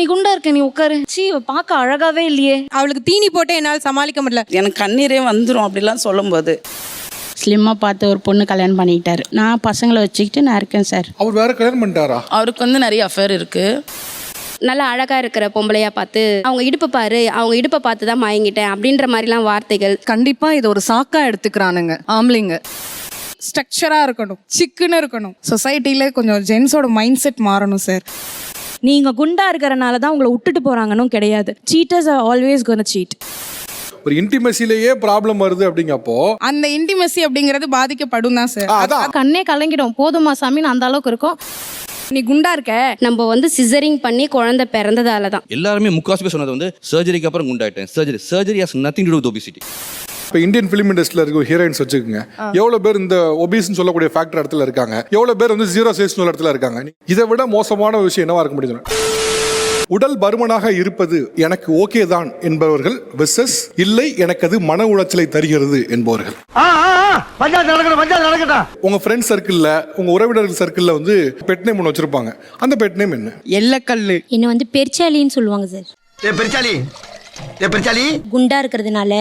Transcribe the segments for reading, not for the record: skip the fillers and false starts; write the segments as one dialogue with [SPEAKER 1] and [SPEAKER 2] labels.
[SPEAKER 1] நீ குண்டா இருக்க, நீ உட்காரு, சீ பார்க்க அழகாவே இல்லையே.
[SPEAKER 2] அவளுக்கு தீனி போட்டு என்னால் சமாளிக்க முடியல.
[SPEAKER 3] எனக்கு கண்ணீரே வந்துடும் அப்படிலாம் சொல்லும்போது.
[SPEAKER 4] ஸ்லிம்மாக பார்த்து ஒரு பொண்ணு கல்யாணம் பண்ணிக்கிட்டாரு. நான் பசங்களை வச்சுக்கிட்டு நான் இருக்கேன் சார்.
[SPEAKER 5] அவர் வேற கல்யாணம் பண்ணிட்டாரா?
[SPEAKER 6] அவருக்கு வந்து நிறைய அஃபேர் இருக்கு.
[SPEAKER 7] நல்லா அழகா இருக்கிற பொம்பளையா பார்த்து அவங்க இடுப்பு பாரு, அவங்க இடுப்பை பார்த்து தான் மயங்கிட்டேன் அப்படின்ற மாதிரிலாம் வார்த்தைகள்.
[SPEAKER 1] கண்டிப்பா இது ஒரு சாக்கா எடுத்துக்கிறானுங்க ஆம்பளைங்க. ஸ்ட்ரக்சரா இருக்கணும், சிக்குன்னு இருக்கணும். சொசைட்டில கொஞ்சம் ஜென்ஸோட மைண்ட் செட் மாறணும் சார்.
[SPEAKER 8] நீங்க குண்டா இருக்கிறனால தான் உங்களை விட்டுட்டு போறாங்கன்னு கிடையாது. Cheaters are always gonna cheat.
[SPEAKER 5] ஒரு இன்டிமசிலேயே ப்ராப்ளம் வருது அப்படிங்கப்போ
[SPEAKER 2] அந்த இன்டிமசி அப்படிங்கிறது பாதிக்கப்படும் தான் சார்.
[SPEAKER 5] அதான்
[SPEAKER 8] கண்ணே கலங்கிடும், போதுமா சாமின்னு அந்த அளவுக்கு இருக்கும்.
[SPEAKER 7] நீ குண்டா இருக்க, நம்ம வந்து சிசரிங் பண்ணி குழந்தை பிறந்ததால தான்.
[SPEAKER 9] எல்லாருமே முக்காசி பேர் சொன்னது வந்து சர்ஜரிக்கு அப்புறம் குண்டாயிட்டேன். Surgery has nothing to do with obesity.
[SPEAKER 5] இப்போ இந்தியன் ஃபிலிம் இண்டஸ்ட்ரியில் இருக்க ஹீரோயின்ஸ் வச்சுக்கோங்க, எவ்வளோ பேர் இந்த ஒபிஸ்ன்னு சொல்லக்கூடிய ஃபேக்டர் இடத்துல இருக்காங்க, எவ்வளோ பேர் வந்து ஜீரோ சைஸ் இடத்துல இருக்காங்க. இதை விட மோசமான விஷயம் என்னவா இருக்க முடியும்? உடல் பருமனாக இருப்பது எனக்கு ஓகே தான் என்பவர்கள் வெர்சஸ் இல்லை எனக்கு அது மன உளைச்சலை தருகிறது என்பவர்கள். உங்க ஃப்ரெண்ட் சர்க்கிள்ல, உங்க உறவினர்கள் சர்க்கிள்ல வந்து பெட் நேம் ஒன்று வச்சிருப்பாங்க. அந்த பெட் நேம் என்ன?
[SPEAKER 2] எல்லக்கல்லு.
[SPEAKER 8] என்ன வந்து பெருச்சாலின்னு சொல்லுவாங்க சார். குண்டா இருக்கிறதுனால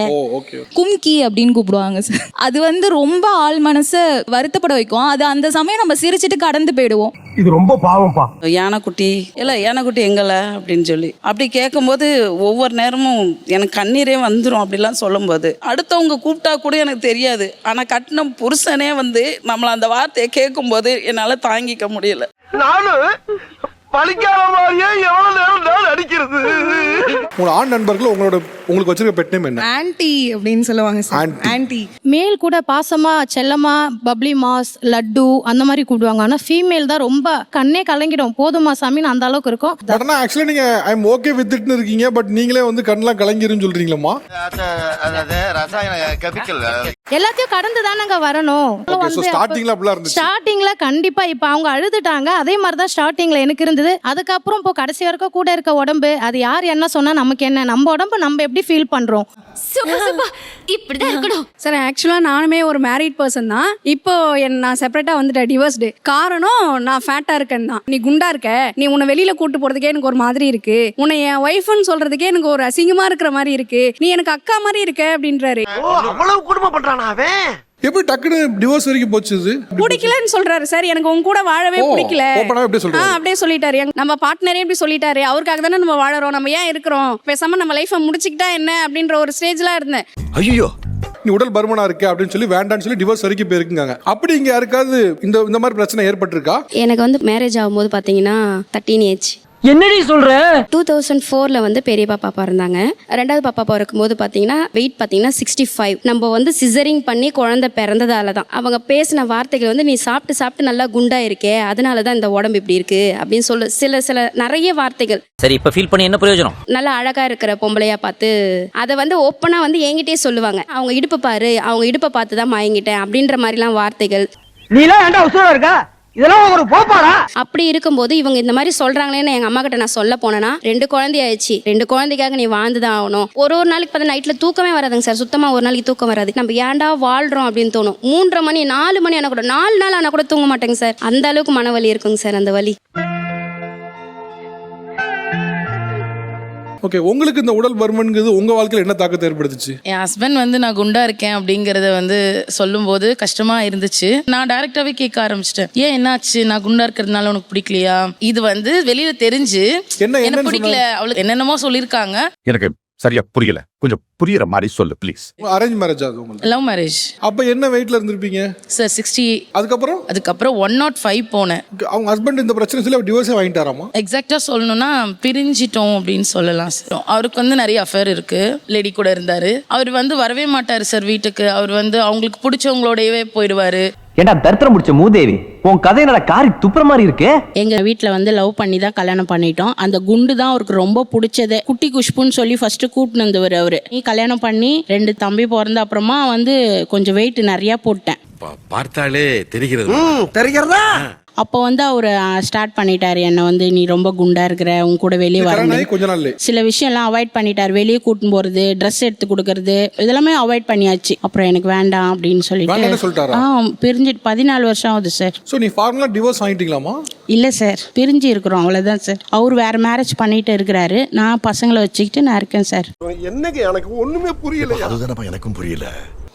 [SPEAKER 1] கும்கி அப்படின்னு கூப்பிடுவாங்க சார். அது வந்து ரொம்ப ஆள் மனசை வருத்தப்பட வைக்கும். அது அந்த சமயம் நம்ம சிரிச்சிட்டு கடந்து போயிடுவோம்.
[SPEAKER 10] இது ரொம்ப பாவம்பா.
[SPEAKER 3] யானைக்குட்டி இல்லை, யானைக்குட்டி எங்களை அப்படின்னு சொல்லி அப்படி கேட்கும்போது ஒவ்வொரு நேரமும் எனக்கு கண்ணீரே வந்துடும் அப்படிலாம் சொல்லும்போது. அடுத்தவங்க கூப்பிட்டா கூட எனக்கு தெரியாது, ஆனால் கட்டின புருஷனே வந்து நம்மளை அந்த வார்த்தையை கேட்கும்போது என்னால் தாங்கிக்க முடியல.
[SPEAKER 10] நானும் பழிக்காத மாதிரியே எவ்வளவு நேரம் நான் அடிக்கிறது.
[SPEAKER 5] உங்களோட ஆண் நண்பர்கள் உங்களுக்கு வச்சிருக்க பெட் நேம் என்ன?
[SPEAKER 2] ஆன்டி அப்படின்னு சொல்லுவாங்க சார். ஆன்டி.
[SPEAKER 8] மேல் கூட பாசமா செல்லமா பப்ளி மாஸ் லட்டு அந்த மாதிரி கூப்பிடுவாங்க. ஆனா ஃபீமேல் தான் ரொம்ப கண்ணே கலங்கிடும், போதுமா சாமின்னு அந்த அளவுக்கு இருக்கும்.
[SPEAKER 5] பட் ஆனால் ஆக்சுவலி நீங்க ஐ எம் ஓகே வித் இட்னு இருக்கீங்க, பட் நீங்களே வந்து கண்ணெல்லாம் கலங்கிருன்னு சொல்றீங்களா?
[SPEAKER 8] எல்லாத்தையும் கடந்து தானங்க வரணும்.
[SPEAKER 5] ஸ்டார்டிங்ல அப்படிலாம் இருந்துச்சு.
[SPEAKER 8] ஸ்டார்டிங்ல கண்டிப்பா இப்ப அவங்க அழுதுட்டாங்க, அதே மாதிரிதான் ஸ்டார்டிங்ல எனக்கு இருந்தது. அதுக்கப்புறம் இப்போ கடைசி வரைக்கும் கூட இருக்க உடம்பு, அது யார் என்ன சொன்னா நமக்கு என்ன, நம்ம உடம்பு நம்ம எப்படி ஃபீல் பண்றோம்.
[SPEAKER 7] இப்படிதான் இருக்கணும்
[SPEAKER 11] சார். ஆக்சுவலா நானுமே ஒரு மேரிட் பர்சன் தான். இப்போ நான் செப்பரேட்டா வந்துட்டேன், டிவோர்ஸ்டு. காரணம் நான் ஃபேட்டா இருக்கேன் தான். நீ குண்டா இருக்க, நீ உன்னை வெளியில கூட்டு போறதுக்கே எனக்கு ஒரு மாதிரி இருக்கு, உன்னை என் ஒய்ஃப்னு சொல்றதுக்கே எனக்கு ஒரு அசிங்கமா இருக்கிற மாதிரி இருக்கு, நீ எனக்கு அக்கா மாதிரி இருக்க அப்படின்றாரு.
[SPEAKER 10] அவ்வளவு குடும்பம் பண்றானா அவன்?
[SPEAKER 5] எப்படி டக்குனு டிவோர்ஸ் வரைக்கும் போச்சு?
[SPEAKER 11] பிடிக்கலன்னு சொல்றாரு சார். எனக்கு உங்க கூட வாழவே பிடிக்கல அப்படியே சொல்லிட்டாரு. நம்ம பார்ட்னரே இப்படி சொல்லிட்டாரு. அவருக்காக தானே நம்ம வாழறோம், நம்ம ஏன் இருக்கிறோம், பேசாம நம்ம லைஃபை முடிச்சுக்கிட்டா என்ன அப்படின்ற ஒரு ஸ்டேஜ்ல இருந்தேன்.
[SPEAKER 5] ஐயோ, நீ உடல் பருமனா இருக்க அப்படின்னு சொல்லி வேண்டான்னு சொல்லி டிவோர்ஸ் வரைக்கும் போயிருக்காங்க. அப்படி இங்க யாருக்காவது இந்த மாதிரி பிரச்சனை ஏற்பட்டிருக்கா?
[SPEAKER 7] எனக்கு வந்து மேரேஜ் ஆகும்போது பாத்தீங்கன்னா 13 ஏஜ்.
[SPEAKER 10] என்னடி சொல்ற?
[SPEAKER 7] 2004ல வந்து பெரிய பாப்பா இருந்தாங்க. ரெண்டாவது பாப்பா பிறக்கும்போது பாத்தீங்கன்னா வெயிட் பாத்தீங்கன்னா 65. நம்ம வந்து சிசரிங் பண்ணி குழந்தை பிறந்ததால தான். அவங்க பேசின வார்த்தைகள் வந்து நீ சாப்பிட்டு சாப்பிட்டு நல்லா குண்டா இருக்கே, அதனால தான் இந்த உடம்பு இப்படி இருக்கு அப்படின்னு சொல்லு சில நிறைய வார்த்தைகள்.
[SPEAKER 10] சரி, இப்ப ஃபீல் பண்ணி என்ன பிரயோஜனம்?
[SPEAKER 7] நல்லா அழகா இருக்கிற பொம்பளையா பார்த்து அதை வந்து ஓப்பனா வந்து என்கிட்டே சொல்லுவாங்க. அவங்க இடுப்பு பாரு, அவங்க இடுப்பை பார்த்து தான் மயங்கிட்டேன் அப்படின்ற மாதிரிலாம் வார்த்தைகள்.
[SPEAKER 10] நீ எல்லாம் ஏன்டா உசுரோட இருக்க? இதெல்லாம் ஒரு போப்பாடா?
[SPEAKER 7] அப்படி இருக்கும்போது இவங்க இந்த மாதிரி சொல்றாங்களேன்னு எங்க அம்மா கிட்ட நான் சொல்ல போனேன்னா 2 குழந்தை ஆயிடுச்சு, 2 குழந்தைக்காக நீ வாழ்ந்துதான் ஆகணும். ஒரு நாளைக்கு பார்த்தா நைட்ல தூக்கமே வராதுங்க சார். சுத்தமா ஒரு நாளைக்கு தூக்கம் வராது. நம்ம ஏன்டா வாழ்றோம் அப்படின்னு தோணும். 3:30 மணி 4 மணி ஆனா கூட 4 நாள் ஆனா கூட தூங்க மாட்டேங்க சார். அந்த அளவுக்கு மனவலி இருக்குங்க சார். அந்த வலி.
[SPEAKER 5] ஓகே, உங்களுக்கு இந்த உடல் பருமன்ங்கிறது உங்க வாழ்க்கையில என்ன தாக்கத்தை ஏற்படுத்துச்சு?
[SPEAKER 6] என் ஹஸ்பண்ட் வந்து நான் குண்டா இருக்கேன் அப்படிங்கறத வந்து சொல்லும்போது கஷ்டமா இருந்துச்சு. நான் டைரக்டாவே கேட்க ஆரம்பிச்சிட்டேன், ஏன் என்னாச்சு, நான் குண்டா இருக்கிறதுனால உனக்கு பிடிக்கலையா? இது வந்து வெளியில தெரிஞ்சு என்ன பிடிக்கல, அவளுக்கு என்னென்னமோ சொல்லியிருக்காங்க.
[SPEAKER 12] எனக்கு சரியா புரியல, கொஞ்சம் புரியுற மாதிரி சொல்லு ப்ளீஸ்.
[SPEAKER 5] அரேஞ்ச் மேரேஜ் அது உங்களுக்கு?
[SPEAKER 6] Love marriage.
[SPEAKER 5] அப்ப என்ன வெயிட்ல இருந்திருப்பீங்க
[SPEAKER 6] சார்? 60. அதுக்கப்புறம் 105 போனேன்.
[SPEAKER 5] அவங்க ஹஸ்பண்ட் இந்த பிரச்சனை சொல்லி டிவோர்ஸே வாங்கிட்டாராமா?
[SPEAKER 6] எக்ஸாக்டா சொல்லணும்னா பிரிஞ்சிட்டோம் அப்படின்னு சொல்லலாம் சார். அவருக்கு வந்து நிறைய அஃபேர் இருக்கு, லேடி கூட இருந்தாரு. அவர் வந்து வரவே மாட்டாரு சார் வீட்டுக்கு. அவர் வந்து அவங்களுக்கு பிடிச்சவங்களோடவே போயிடுவாரு.
[SPEAKER 10] ஏண்டா தரித்திரம் முடிச்ச மூதேவி, உன் கதை என்னடா காரி துப்புற மாதிரி இருக்கு?
[SPEAKER 4] எங்க வீட்டுல வந்து லவ் பண்ணி தான் கல்யாணம் பண்ணிட்டோம். அந்த குண்டு தான் அவருக்கு ரொம்ப பிடிச்சது. குட்டி குஷ்புன்னு சொல்லி ஃபர்ஸ்ட் கூட்டினு வந்தவர் அவரு. நீ கல்யாணம் பண்ணி 2 தம்பி பிறந்த அப்புறமா வந்து கொஞ்சம் வெயிட் நிறைய போட்டேன்.
[SPEAKER 9] பார்த்தாலே தெரிகிறது.
[SPEAKER 10] தெரிகிறதா?
[SPEAKER 4] அப்போ வந்து அவர் ஸ்டார்ட் பண்ணிட்டாரு என்னை வந்து நீ ரொம்ப குண்டா இருக்கிற உன் கூட வெளியே வர
[SPEAKER 5] கொஞ்ச நாள்
[SPEAKER 4] சில விஷயம்லாம் அவாய்ட் பண்ணிட்டாரு. வெளியே கூட்டின்னு போறது, ட்ரெஸ் எடுத்து கொடுக்கறது இதெல்லாமே அவாய்ட் பண்ணியாச்சு. அப்புறம் எனக்கு வேண்டாம் அப்படின்னு சொல்லிட்டு பிரிஞ்சிட்டு 14 வருஷம் ஆகுது சார்.
[SPEAKER 5] சோ நீ ஃபார்மலா டிவோர்ஸ் வாங்கிட்டீங்களாமா?
[SPEAKER 4] இல்ல சார், பிரிஞ்சு இருக்கிறோம் அவ்வளவுதான் சார். அவர் வேற மேரேஜ் பண்ணிட்டு இருக்கிறாரு, நான் பசங்களை வச்சுக்கிட்டு நான் இருக்கேன் சார்.
[SPEAKER 10] என்னங்க எனக்கு ஒண்ணுமே புரியல.
[SPEAKER 12] அதுதானப்பா எனக்கும் புரியல.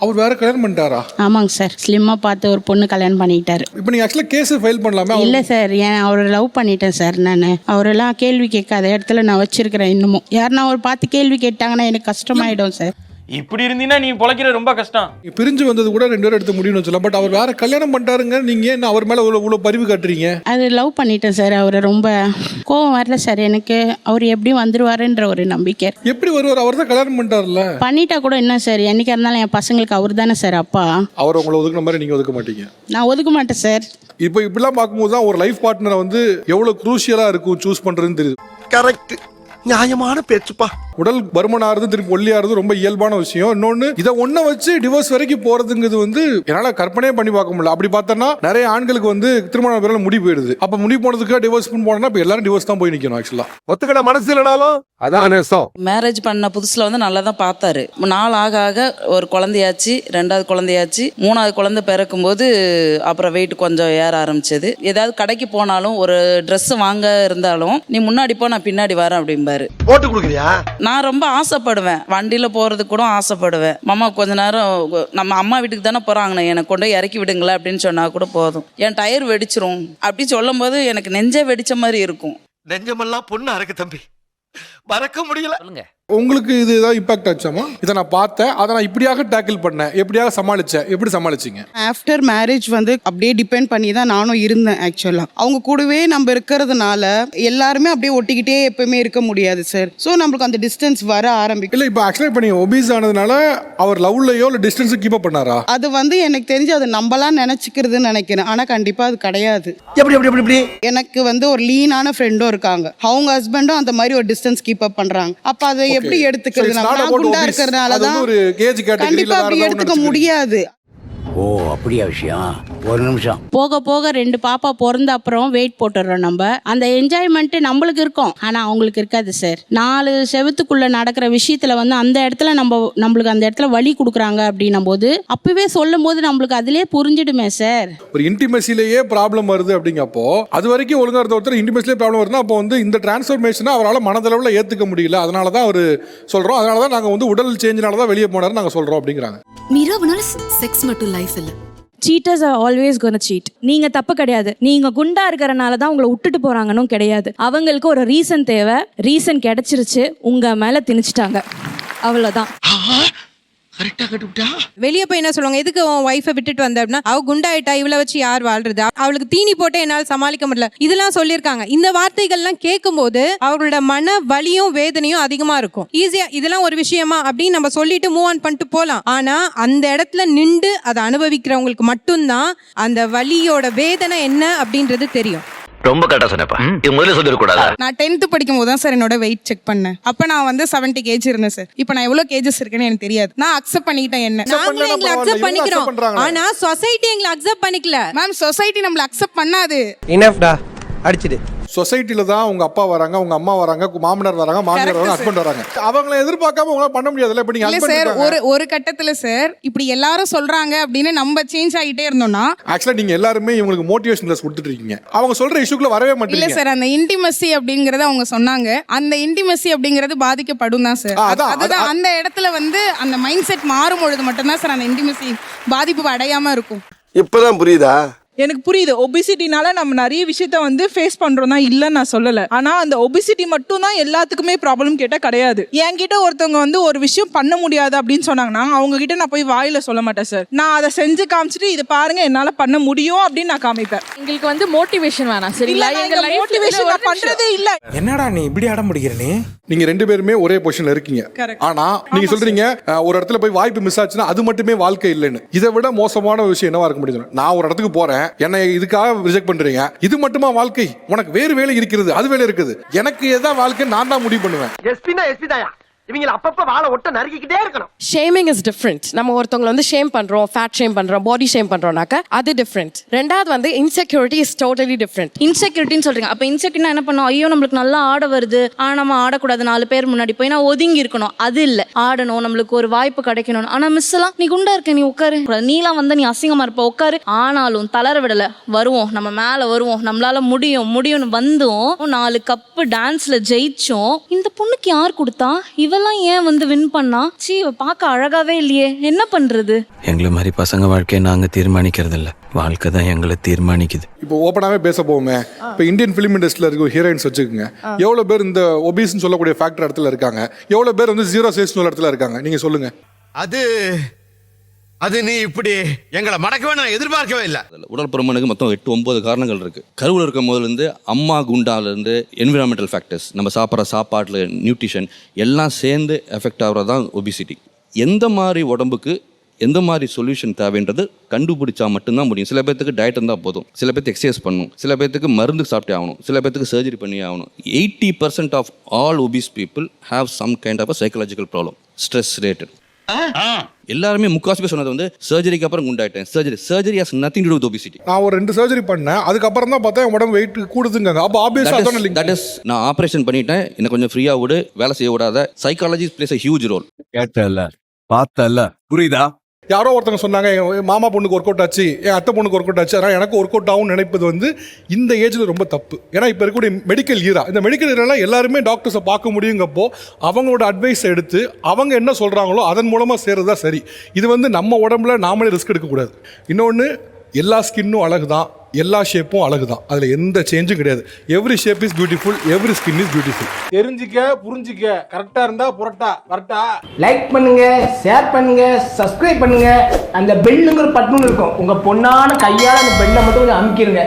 [SPEAKER 5] அவர் வேற கல்யாணம் பண்ணிட்டாரா?
[SPEAKER 4] ஆமாங்க சார், ஸ்லிம்மா பார்த்து ஒரு பொண்ணு கல்யாணம் பண்ணிட்டாரு.
[SPEAKER 5] இப்போ நீங்க ஆக்சுவலா கேஸ் ஃபைல் பண்ணலாமே?
[SPEAKER 4] இல்ல சார், ஏன் அவரை லவ் பண்ணிட்டேன் சார் நான். அவரெல்லாம் கேள்வி கேட்காத இடத்துல நான் வச்சிருக்கிறேன். இன்னமும் யாருன்னா அவர் பார்த்து கேள்வி கேட்டாங்கன்னா எனக்கு கஷ்டமாயிடும் சார்.
[SPEAKER 13] இப்படி இருந்தீங்கன்னா நீ பொழைக்கிற ரொம்ப கஷ்டம்.
[SPEAKER 5] பிரிஞ்சு வந்தது கூட 2 பேரும் எடுத்து முடியும்னு சொல்லலாம். பட் அவர் வேற கல்யாணம் பண்ணிட்டாருங்க, நீங்க என்ன அவர் மேல இவ்வளவு பரிவு காட்டுறீங்க?
[SPEAKER 4] அது லவ் பண்ணிட்டேன் சார். அவரை ரொம்ப கோவம் வரல சார் எனக்கு. அவர் எப்படி வந்துருவாருன்ற ஒரு நம்பிக்கை.
[SPEAKER 5] எப்படி வருவார்? அவர் தான் கல்யாணம் பண்ணிட்டார்ல.
[SPEAKER 4] பண்ணிட்டா கூட என்ன சார், என்னைக்கா இருந்தாலும் என் பசங்களுக்கு அவர் தானே சார் அப்பா.
[SPEAKER 5] அவர் உங்களை ஒதுக்குன மாதிரி நீங்க ஒதுக்க மாட்டீங்க?
[SPEAKER 4] நான் ஒதுக்க மாட்டேன் சார்.
[SPEAKER 5] இப்போ இப்படிலாம் பார்க்கும்போது தான் ஒரு லைஃப் பார்ட்னரை வந்து எவ்வளவு குரூஷியலா இருக்கும் சூஸ் பண்றதுன்னு தெரியுது.
[SPEAKER 10] கரெக்ட், நியாயமான பேச்சுப்பா.
[SPEAKER 5] உடல் பருமனாகிறது திருப்பி ஒல்லியாகிறது ரொம்ப இயல்பான விஷயம். இன்னொன்னு, இதை ஒன்ன வச்சு டிவோர்ஸ் வரைக்கும் போறதுங்கிறது வந்து என்னால கற்பனையே பண்ணி பார்க்க முடியல. அப்படி பார்த்தோன்னா நிறைய ஆண்களுக்கு வந்து திருமண பிறகு முடி போயிடுது. அப்ப முடி போனதுக்கு டிவோர்ஸ் போனா இப்ப எல்லாரும் டிவோர்ஸ் தான் போய் நிக்கணும். ஆக்சுவலா
[SPEAKER 10] ஒத்துக்கிட மனசு இல்லனாலும் அதான் நேசம்.
[SPEAKER 3] மேரேஜ் பண்ண புதுசுல வந்து நல்லா தான் பார்த்தாரு. நாள் ஆக ஆக ஒரு குழந்தையாச்சு, 2வது குழந்தையாச்சு, 3வது குழந்தை பிறக்கும் போது அப்புறம் வெயிட் கொஞ்சம் ஏற ஆரம்பிச்சது. ஏதாவது கடைக்கு போனாலும் ஒரு ட்ரெஸ் வாங்க இருந்தாலும் நீ முன்னாடி போ நான் பின்னாடி வரேன் அப்படிம்பாரு.
[SPEAKER 10] போட்டு கொடுக்குறியா?
[SPEAKER 3] நான் ரொம்ப ஆசைப்படுவேன், வண்டியில போறதுக்கு கூட ஆசைப்படுவேன். மாமா கொஞ்ச நேரம் நம்ம அம்மா வீட்டுக்கு தானே போறாங்க, எனக்கு கொண்டு போய் இறக்கி விடுங்களேன் அப்படின்னு சொன்னா கூட போதும். என் டயர் வெடிச்சிரும் அப்படி சொல்லும் போது எனக்கு நெஞ்சே வெடிச்ச மாதிரி இருக்கும்.
[SPEAKER 10] நெஞ்சமெல்லாம் பொண்ணா இருக்கு தம்பி, மறக்க முடியல.
[SPEAKER 5] உங்களுக்கு இது ஏதாவது இம்பாக்ட் ஆச்சாமா? இதை நான் பார்த்தேன், அதை நான் இப்படியாக டேக்கிள் பண்ணேன், எப்படியாக சமாளிச்சேன், எப்படி சமாளிச்சிங்க?
[SPEAKER 14] ஆஃப்டர் மேரேஜ் வந்து அப்படியே டிபெண்ட் பண்ணி தான் நானும் இருந்தேன். ஆக்சுவலாக அவங்க கூடவே நம்ம இருக்கிறதுனால எல்லாருமே அப்படியே ஒட்டிக்கிட்டே எப்பவுமே இருக்க முடியாது சார். ஸோ நம்மளுக்கு அந்த டிஸ்டன்ஸ் வர ஆரம்பிக்கும்.
[SPEAKER 5] இல்லை, இப்போ ஆக்சுவலாக இப்போ நீங்கள் ஒபீஸ் ஆனதுனால அவர் லவ்லையோ இல்லை டிஸ்டன்ஸு கீப் அப் பண்ணாரா?
[SPEAKER 14] அது வந்து எனக்கு தெரிஞ்சு அது நம்மளாம் நினச்சிக்கிறதுன்னு நினைக்கிறேன். ஆனால் கண்டிப்பாக அது கிடையாது.
[SPEAKER 10] எப்படி எப்படி எப்படி
[SPEAKER 14] எனக்கு வந்து ஒரு லீனான ஃப்ரெண்டும் இருக்காங்க, அவங்க ஹஸ்பண்டும் அந்த மாதிரி ஒரு டிஸ்டன்ஸ் கீப் அப் பண்ணுறாங்க. அப்போ அதை எப்படி எடுத்துக்கிறது? நம்ம குண்டா இருக்கிறதுனால தான் கண்டிப்பா அப்படி எடுத்துக்க முடியாது.
[SPEAKER 15] ஓ அப்படியா விஷயம்? ஒரு நிமிஷம்.
[SPEAKER 4] போக போக 2 பாப்பா பிறந்த அப்புறம் வெயிட் போட்டுடுறோம். நம்ம அந்த என்ஜாய்மெண்ட் நம்மளுக்கு இருக்கும், ஆனா அவங்களுக்கு இருக்காது சார். 4 செவத்துக்குள்ள நடக்கிற விஷயத்துல வந்து அந்த இடத்துல நம்மளுக்கு அந்த இடத்துல வலி கொடுக்குறாங்க அப்படின்னும் போது அப்பவே சொல்லும் போது நம்மளுக்கு அதுலயே புரிஞ்சிடுமே சார்.
[SPEAKER 5] ஒரு இன்டிமேசிலேயே ப்ராப்ளம் வருது அப்படிங்கப்போ அது வரைக்கும் ஒழுங்கா இருந்த ஒருத்தர் இன்டிமேசிலே ப்ராப்ளம் வருதுன்னா அப்போ வந்து இந்த டிரான்ஸ்ஃபர்மேஷனை அவரால் மனதளவில் ஏற்றுக்க முடியல. அதனால தான் அவர் சொல்றோம், அதனால தான் நாங்கள் வந்து உடல் சேஞ்சினால தான் வெளியே போனார் நாங்கள் சொல்றோம் அப்படிங்கிறாங்க.
[SPEAKER 16] மீராவனால செக்ஸ் மட்டும் லைஃப் இல்ல.
[SPEAKER 11] Cheaters are always gonna cheat. நீங்க தப்பு கிடையாது, நீங்க குண்டா இருக்கறனால தான் உங்களை விட்டுட்டு போறாங்கன்னு கிடையாது. அவங்களுக்கு ஒரு ரீசன் தேவை, ரீசன் கிடைச்சிருச்சு, உங்க மேல திணிச்சிட்டாங்க, அவ்வளவுதான்.
[SPEAKER 2] வெளியே போய் என்ன சொல்லுவாங்க, எதுக்கு உன் ஒய்ஃபை விட்டுட்டு வந்த அப்படின்னா, அவ குண்டாயிட்டா, இவளை வச்சு யார் வாழ்றது, அவளுக்கு தீனி போட்டு என்னால் சமாளிக்க முடியல, இதெல்லாம் சொல்லியிருக்காங்க. இந்த வார்த்தைகள்லாம் கேட்கும் போது அவங்களோட மன வலியும் வேதனையும் அதிகமா இருக்கும். ஈஸியா இதெல்லாம் ஒரு விஷயமா அப்படின்னு நம்ம சொல்லிட்டு மூவ் ஆன் பண்ணிட்டு போலாம். ஆனா அந்த இடத்துல நின்று அதை அனுபவிக்கிறவங்களுக்கு மட்டும்தான் அந்த வலியோட வேதனை என்ன அப்படின்றது தெரியும்.
[SPEAKER 15] ரொம்ப கரெக்டா சொன்னப்பா, இது முதல்ல சொல்லிடக்கூடாதா?
[SPEAKER 1] நான் 10th படிக்கும் போது தான் சார் என்னோட வெயிட் செக் பண்ணேன். அப்ப நான் வந்து 70 kg இருந்தேன் சார். இப்போ நான் எவ்வளவு கேஜஸ் இருக்கேன்னு எனக்கு தெரியாது. நான் அக்செப்ட் பண்ணிக்கிட்டேன். என்ன
[SPEAKER 2] நாங்களே எங்களை அக்செப்ட் பண்ணிக்கிறோம், ஆனா சொசைட்டி எங்களை அக்செப்ட் பண்ணிக்கல.
[SPEAKER 1] மேம், சொசைட்டி நம்மள அக்செப்ட் பண்ணாது.
[SPEAKER 10] இனஃப்டா, அடிச்சிடு.
[SPEAKER 5] சொசைட்டில தான் உங்க அப்பா வராங்க, உங்க அம்மா வராங்க, மாமனார் வராங்க, மாமியார் வராங்க, ஹஸ்பண்ட் வராங்க. அவங்களை எதிர்பார்க்காம உங்களால பண்ண முடியாதுல்ல. இப்ப நீங்க
[SPEAKER 1] சார் ஒரு கட்டத்துல சார் இப்படி எல்லாரும் சொல்றாங்க அப்படின்னு நம்ம சேஞ்ச் ஆகிட்டே இருந்தோம்னா
[SPEAKER 5] ஆக்சுவலா நீங்க எல்லாருமே இவங்களுக்கு மோட்டிவேஷன் கிளாஸ் கொடுத்துட்டு இருக்கீங்க. அவங்க சொல்ற இஷ்யூக்குள்ள வரவே மாட்டீங்க.
[SPEAKER 1] இல்ல சார், அந்த இன்டிமசி அப்படிங்கறத அவங்க சொன்னாங்க. அந்த இன்டிமசி அப்படிங்கறது பாதிக்கப்படும் தான் சார். அதுதான் அந்த இடத்துல வந்து அந்த மைண்ட் செட் மாறும் பொழுது மட்டும்தான் சார் அந்த இன்டிமசி பாதிப்பு அடையாம இருக்கும்.
[SPEAKER 10] இப்பதான் புரியுதா?
[SPEAKER 14] எனக்கு புரியுது. ஒபிசிட்டினால நம்ம நிறைய விஷயத்த வந்து ஃபேஸ் பண்றோம் தான், இல்லைன்னு நான் சொல்லலை. ஆனா அந்த ஒபிசிட்டி மட்டும் தான் எல்லாத்துக்குமே ப்ராப்ளம் கேட்டால் கிடையாது. என்கிட்ட ஒருத்தவங்க வந்து ஒரு விஷயம் பண்ண முடியாது அப்படின்னு சொன்னாங்கன்னா அவங்க கிட்ட நான் போய் வாயில சொல்ல மாட்டேன் சார். நான் அதை செஞ்சு காமிச்சிட்டு இது பாருங்க என்னால பண்ண முடியும் அப்படின்னு நான் காமிப்பேன்.
[SPEAKER 6] எங்களுக்கு வந்து மோட்டிவேஷன் வேணாம் சரிங்களா? எங்க
[SPEAKER 14] மோட்டிவேஷன் நான் பண்றதே இல்ல.
[SPEAKER 10] என்னடா நீ இப்படி அடம் பிடிக்கிற?
[SPEAKER 5] நீங்க 2 பேருமே ஒரே பொசிஷன்ல இருக்கீங்க. ஆனா நீங்க சொல்றீங்க ஒரு இடத்துல போய் வாய்ப்பு மிஸ் ஆச்சுன்னா அது மட்டுமே வாழ்க்கை இல்லைன்னு. இதை விட மோசமான விஷயம் என்னவா இருக்க முடியும்? நான் ஒரு இடத்துக்கு போறேன், என்னை இதுக்காக ரிஜெக்ட் பண்றீங்க, இது மட்டுமா வாழ்க்கை? உனக்கு வேறு வேலை இருக்கிறது, அது வேலை இருக்குது, எனக்கு எதான் வாழ்க்கை நான் தான் முடிவு பண்ணுவேன்.
[SPEAKER 10] எஸ்பினா எஸ்பி தாயா, இவங்க அப்பப்ப வாழை ஒட்ட நறுக்கிக்கிட்டே இருக்கணும்.
[SPEAKER 3] Shaming is different. நம்ம ஒருத்தவங்களை வந்து ஷேம் பண்றோம், ஃபேட் ஷேம் பண்றோம், பாடி ஷேம் பண்றோம்னாக்க அது டிஃப்ரெண்ட். ரெண்டாவது வந்து இன்செக்யூரிட்டி இஸ் டோட்டலி டிஃப்ரெண்ட்.
[SPEAKER 8] இன்செக்யூரிட்டின்னு சொல்றீங்க. அப்ப இன்செக்யூரிட்டி என்ன பண்ணும்? ஐயோ நம்மளுக்கு நல்லா ஆட வருது, நம்ம ஆடக்கூடாது, 4 பேர் முன்னாடி போய் நான் ஒதுங்கி இருக்கணும். அது இல்ல, ஆடணும், நம்மளுக்கு ஒரு வாய்ப்பு கிடைக்கணும். ஆனா மிஸ் எல்லாம் நீ குண்டா இருக்க, நீ உட்காரு, நீலாம் வந்து நீ அசிங்கமா இருப்ப, உட்காரு. ஆனாலும் தளர விடல, வருவோம், நம்ம மேல வருவோம், நம்மளால முடியும்னு வந்தோம். 4 கப்பு டான்ஸ்ல ஜெயிச்சோம். இந்த பொண்ணுக்கு யார் கொடுத்தா? இவெல்லாம் ஏன் வந்து வின் பண்ணா? சீ, இவ பார்க்க அழகாவே இல்லையே, என்ன பண்றது?
[SPEAKER 9] எங்களை மாதிரி பசங்க வாழ்க்கையை நாங்க தீர்மானிக்கிறது இல்ல, வாழ்க்கை தான் எங்களை தீர்மானிக்குது.
[SPEAKER 5] இப்போ ஓப்பனாகவே பேச போவோமே, இப்போ இந்தியன் ஃபிலிம் இண்டஸ்ட்ரியில் இருக்க ஹீரோயின்ஸ் வச்சுக்கோங்க, எவ்வளோ பேர் இந்த ஒபீஸ்ன்னு சொல்லக்கூடிய ஃபேக்டர் இடத்துல இருக்காங்க, எவ்வளோ பேர் வந்து ஜீரோ சைஸ்னு இடத்துல இருக்காங்க, நீங்கள் சொல்லுங்க.
[SPEAKER 15] அது நீ இப்படி எங்களை மடக்கவே நான் எதிர்பார்க்கவே இல்லை.
[SPEAKER 9] உடல் பருமனுக்கு மொத்தம் 8-9 காரணங்கள் இருக்கு. கருவில் இருக்கும் போதுலேருந்து அம்மா குண்டாலேருந்து என்விரான்மெண்டல் ஃபேக்டர்ஸ், நம்ம சாப்பிட்ற சாப்பாட்டில் நியூட்ரிஷன் எல்லாம் சேர்ந்து எஃபெக்ட் ஆகிறது தான் ஒபிசிட்டி. எந்த மாதிரி உடம்புக்கு எந்த மாதிரி சொல்யூஷன் தேவைன்றது கண்டுபிடிச்சா மட்டும்தான் முடியும். சில பேர்த்துக்கு டயட் இருந்தால் போதும், சில பேர்த்து எக்ஸசைஸ் பண்ணணும், சில பேர்த்துக்கு மருந்து சாப்பிட்டே ஆகணும், சில பேர்த்துக்கு சர்ஜரி பண்ணி ஆகணும். 80% of all obese people have some kind of a psychological problem, stress related. எல்லாருமே முக்காசு பேர் சொன்னது வந்து சர்ஜரிக்கு அப்புறம் குண்டாயிட்டேன். Surgery has nothing to do with obesity.
[SPEAKER 5] நான் ஒரு 2 சர்ஜரி பண்ணேன், அதுக்கப்புறம் தான் பார்த்தா என் உடம்பு வெயிட் கூடுதுங்க. அப்போ ஆப்வியஸா அதான லிங்க்.
[SPEAKER 9] தட் இஸ், நான் ஆபரேஷன் பண்ணிட்டேன், என்ன கொஞ்சம் ஃப்ரீயா விடு, வேலை செய்ய விடாத. Psychology place a huge role.
[SPEAKER 12] கேட்டல பார்த்தல புரியுதா?
[SPEAKER 5] யாரோ ஒருத்தவங்க சொன்னாங்க, என் மாமா பொண்ணுக்கு ஒர்க் அவுட் ஆச்சு, என் அத்தை பொண்ணுக்கு ஒர்க் அவுட் ஆச்சு, ஆனால் எனக்கு ஒர்க் அவுட் ஆகும் நினைப்பது வந்து இந்த ஏஜில் ரொம்ப தப்பு. ஏன்னா இப்போ இருக்கக்கூடிய மெடிக்கல் ஈரா, இந்த மெடிக்கல் ஈரெல்லாம் எல்லாருமே டாக்டர்ஸை பார்க்க முடியுங்கப்போ அவங்களோட அட்வைஸை எடுத்து அவங்க என்ன சொல்கிறாங்களோ அதன் மூலமாக செய்கிறது தான் சரி. இது வந்து நம்ம உடம்புல நாமளே ரிஸ்க் எடுக்கக்கூடாது. இன்னொன்று, எல்லா ஸ்கின்னும் அழகு தான், எல்லா ஷேப்பும் அழகு தான், அதில் எந்த சேஞ்சும் கிடையாது. Every shape is beautiful, every skin is beautiful.
[SPEAKER 10] தெரிஞ்சிக்க புரிஞ்சிக்க, கரெக்டா இருந்தா புரட்டா கரெக்டா. லைக் பண்ணுங்க, ஷேர் பண்ணுங்க, சப்ஸ்கிரைப் பண்ணுங்க. அந்த பெல்லுங்கிற பட்டன் இருக்கும், உங்க பொண்ணான கையால அந்த பெல்லை மட்டும் கொஞ்சம் அமுக்கிடுங்க.